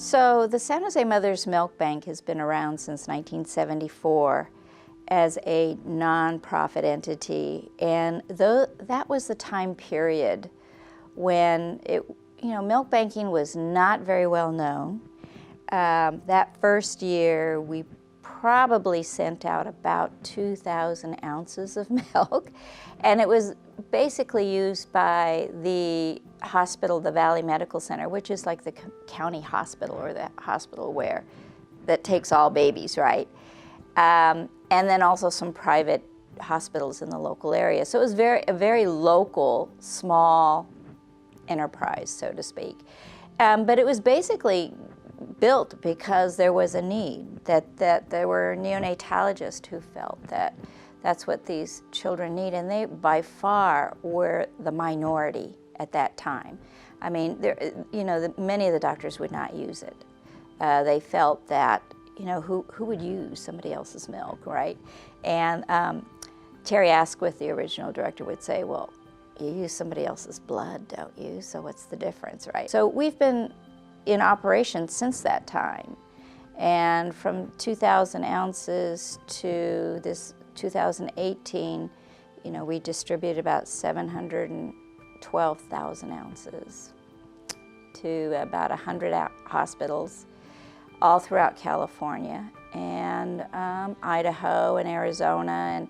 So the San Jose Mother's Milk Bank has been around since 1974 as a nonprofit entity, and that was the time period when milk banking was not very well known. That first year, we probably sent out about 2,000 ounces of milk, and it was basically used by the hospital, the Valley Medical Center, which is like the county hospital or the hospital that takes all babies, right? And then also some private hospitals in the local area. So it was a very local, small enterprise, so to speak. But it was basically built because there was a need, that there were neonatologists who felt that that's what these children need, and they by far were the minority at that time. I mean, many of the doctors would not use it. They felt that, who would use somebody else's milk, right? And Terry Asquith, the original director, would say, well, you use somebody else's blood, don't you? So what's the difference, right? So we've been in operation since that time. And from 2,000 ounces to this 2018, we distributed about 712,000 ounces to about 100 hospitals all throughout California and Idaho and Arizona, and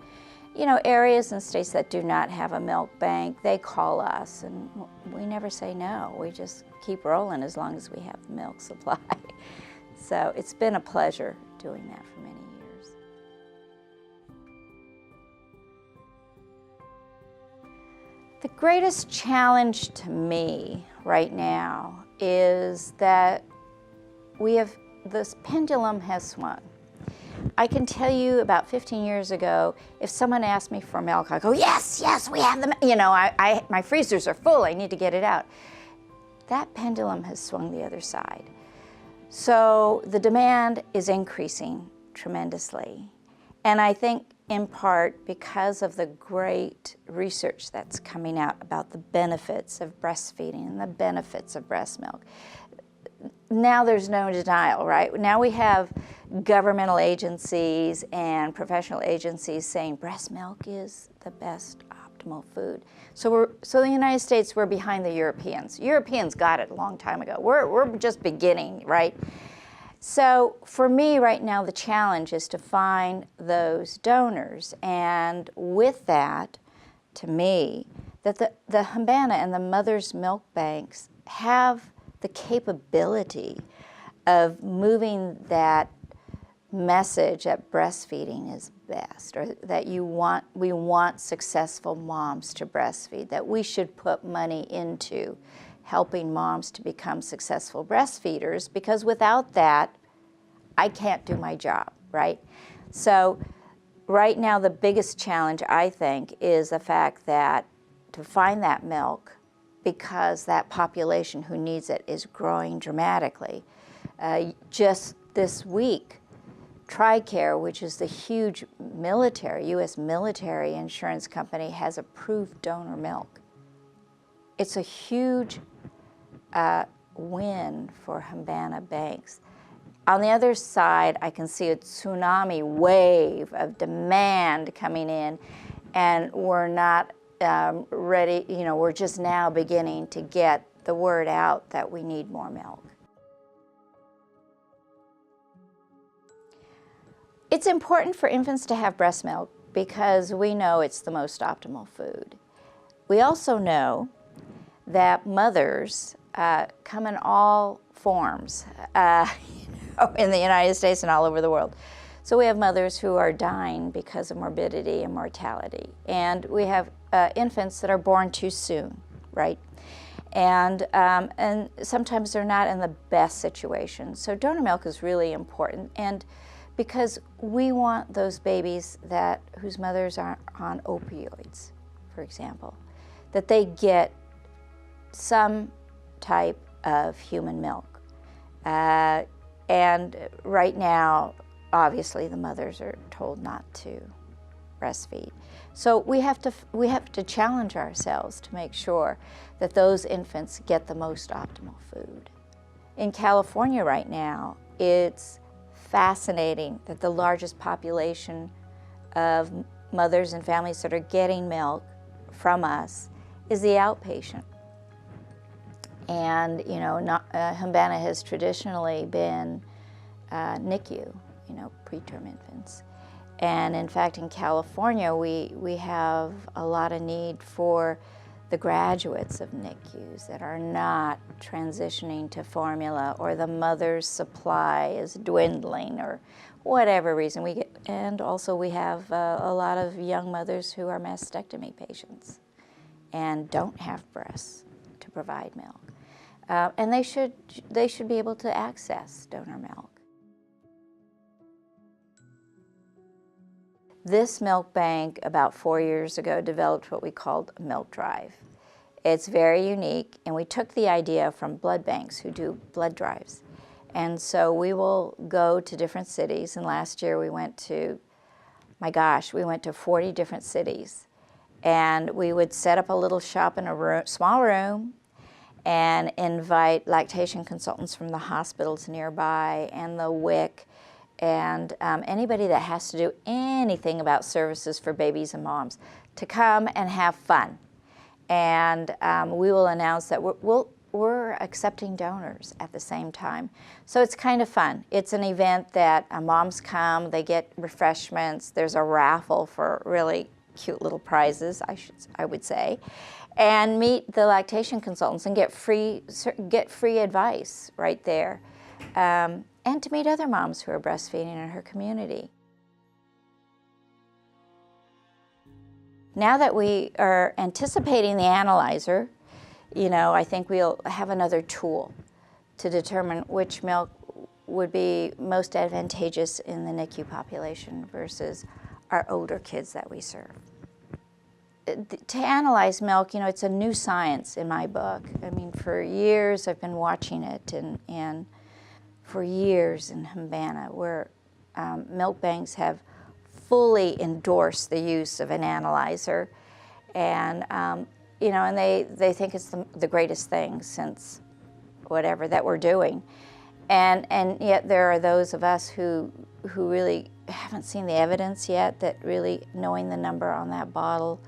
areas and states that do not have a milk bank, they call us, and we never say no. We just keep rolling as long as we have the milk supply. So it's been a pleasure doing that for many years. The greatest challenge to me right now is that this pendulum has swung. I can tell you about 15 years ago, if someone asked me for milk, I go, yes, we have them. My freezers are full, I need to get it out. That pendulum has swung the other side. So the demand is increasing tremendously. And I think in part because of the great research that's coming out about the benefits of breastfeeding and the benefits of breast milk. Now there's no denial, right? Now we have governmental agencies and professional agencies saying breast milk is the best optimal food. So the United States, we're behind the Europeans. Europeans got it a long time ago. We're just beginning, right? So for me right now, the challenge is to find those donors. And with that, to me, that the Humbana and the Mother's Milk Banks have the capability of moving that message that breastfeeding is best, or that we want successful moms to breastfeed, that we should put money into helping moms to become successful breastfeeders, because without that, I can't do my job, right? So right now, the biggest challenge, I think, is the fact that to find that milk, because that population who needs it is growing dramatically. Just this week, TRICARE, which is the huge U.S. military insurance company, has approved donor milk. It's a huge win for Humbana banks. On the other side, I can see a tsunami wave of demand coming in, and we're not ready, we're just now beginning to get the word out that we need more milk. It's important for infants to have breast milk because we know it's the most optimal food. We also know that mothers come in all forms in the United States and all over the world. So we have mothers who are dying because of morbidity and mortality. And we have infants that are born too soon, right? And sometimes they're not in the best situation. So donor milk is really important. And because we want those babies whose mothers are on opioids, for example, that they get some type of human milk. And right now, obviously, the mothers are told not to breastfeed. So we have to challenge ourselves to make sure that those infants get the most optimal food. In California right now, it's fascinating that the largest population of mothers and families that are getting milk from us is the outpatient. And, you know, Humana has traditionally been NICU, you know, preterm infants. And in fact, in California, we have a lot of need for the graduates of NICUs that are not transitioning to formula, or the mother's supply is dwindling, or whatever reason. And also we have a lot of young mothers who are mastectomy patients and don't have breasts to provide milk. And they should be able to access donor milk. This milk bank, about 4 years ago, developed what we called a milk drive. It's very unique, and we took the idea from blood banks who do blood drives. And so we will go to different cities, and last year we went to, my gosh, we went to 40 different cities. And we would set up a little shop in a small room and invite lactation consultants from the hospitals nearby and the WIC, and anybody that has to do anything about services for babies and moms to come and have fun. And we will announce that we're accepting donors at the same time. So it's kind of fun. It's an event that moms come, they get refreshments, there's a raffle for really cute little prizes, I would say, and meet the lactation consultants and get free advice right there. And to meet other moms who are breastfeeding in her community. Now that we are anticipating the analyzer, you know, I think we'll have another tool to determine which milk would be most advantageous in the NICU population versus our older kids that we serve. To analyze milk, you know, it's a new science in my book. I mean, for years I've been watching it, and for years in Humana, where milk banks have fully endorsed the use of an analyzer, and you know, and they think it's the greatest thing since whatever that we're doing, and yet there are those of us who really haven't seen the evidence yet that really knowing the number on that bottle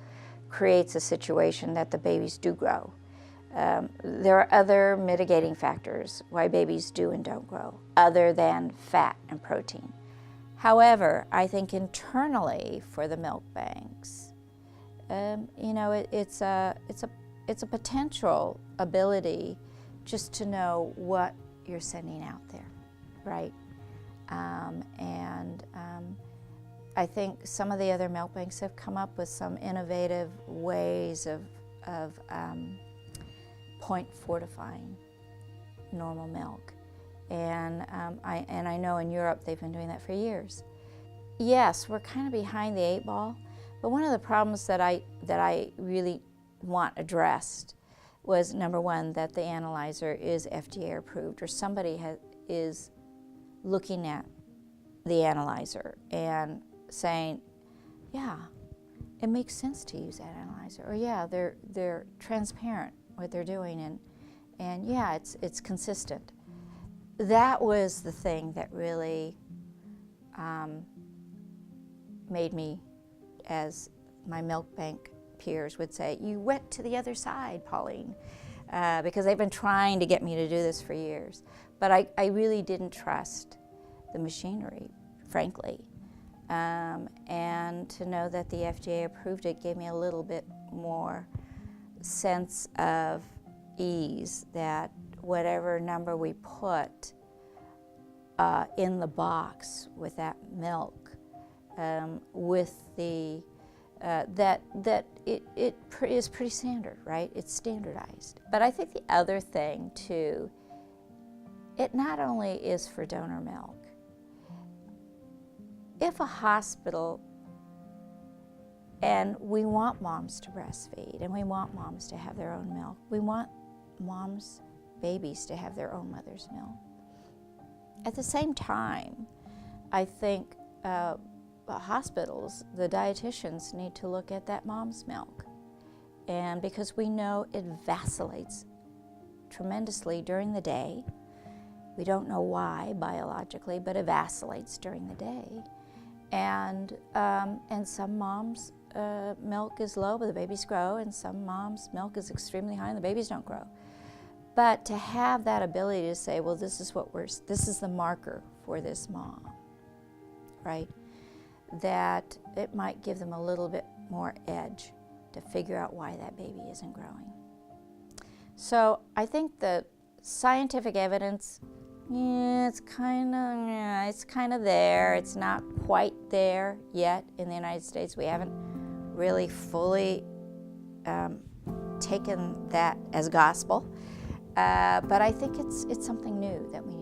creates a situation that the babies do grow. There are other mitigating factors why babies do and don't grow, other than fat and protein. However, I think internally for the milk banks, you know, it's a potential ability just to know what you're sending out there, right? I think some of the other milk banks have come up with some innovative ways of point fortifying normal milk. And I know in Europe they've been doing that for years. Yes, we're kind of behind the 8 ball, but one of the problems that I really want addressed was, number one, that the analyzer is FDA approved, or somebody is looking at the analyzer and saying, yeah, it makes sense to use that analyzer, or yeah, they're transparent what they're doing, and yeah, it's consistent. That was the thing that really made me, as my milk bank peers would say, you went to the other side, Pauline, because they've been trying to get me to do this for years. But I really didn't trust the machinery, frankly. And to know that the FDA approved it gave me a little bit more sense of ease that whatever number we put in the box with that milk, with the that it is pretty standard, right? It's standardized. But I think the other thing too, it not only is for donor milk. If a hospital, and we want moms to breastfeed, and we want moms to have their own milk, we want babies to have their own mother's milk. At the same time, I think hospitals, the dietitians need to look at that mom's milk. And because we know it vacillates tremendously during the day, We don't know why biologically, but it vacillates during the day. And some moms' milk is low, but the babies grow, and some moms' milk is extremely high, and the babies don't grow. But to have that ability to say, well, this is the marker for this mom, right? That it might give them a little bit more edge to figure out why that baby isn't growing. So I think the scientific evidence, it's kind of there. It's not quite there yet in the United States. We haven't really fully taken that as gospel. But I think it's something new that we